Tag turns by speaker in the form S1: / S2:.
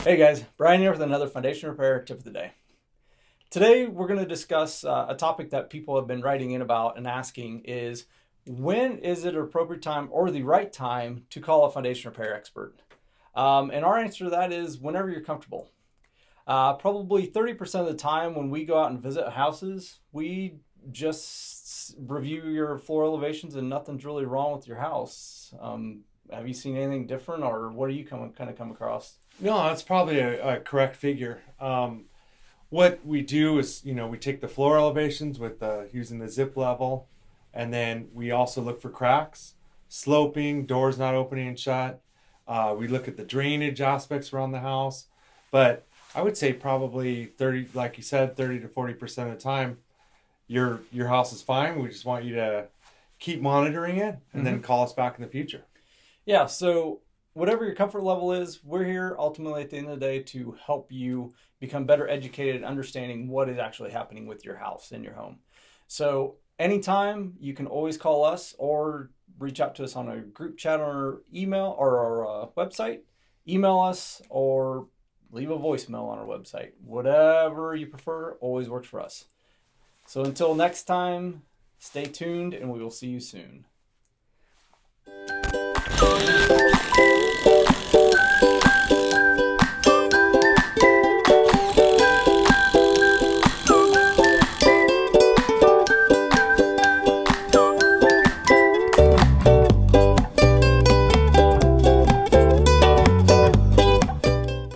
S1: Hey guys, Brian here with another foundation repair tip of the day. Today we're going to discuss a topic that people have been writing in about and asking is when is it an appropriate time or the right time to call a foundation repair expert? And our answer to that is whenever you're comfortable. Probably 30% of the time when we go out and visit houses, we just review your floor elevations and nothing's really wrong with your house. Have you seen anything different, or what do you come across?
S2: No, that's probably a correct figure. What we do is, we take the floor elevations with using the zip level, and then we also look for cracks, sloping, doors not opening and shut. We look at the drainage aspects around the house, but I would say probably 30, like you said, 30 to 40% of the time, your house is fine. We just want you to keep monitoring it and then call us back in the future.
S1: Yeah, so whatever your comfort level is, we're here ultimately at the end of the day to help you become better educated, understanding what is actually happening with your house and your home. So anytime you can always call us or reach out to us on a group chat or our email or our website, email us or leave a voicemail on our website. Whatever you prefer always works for us. So until next time, stay tuned and we will see you soon.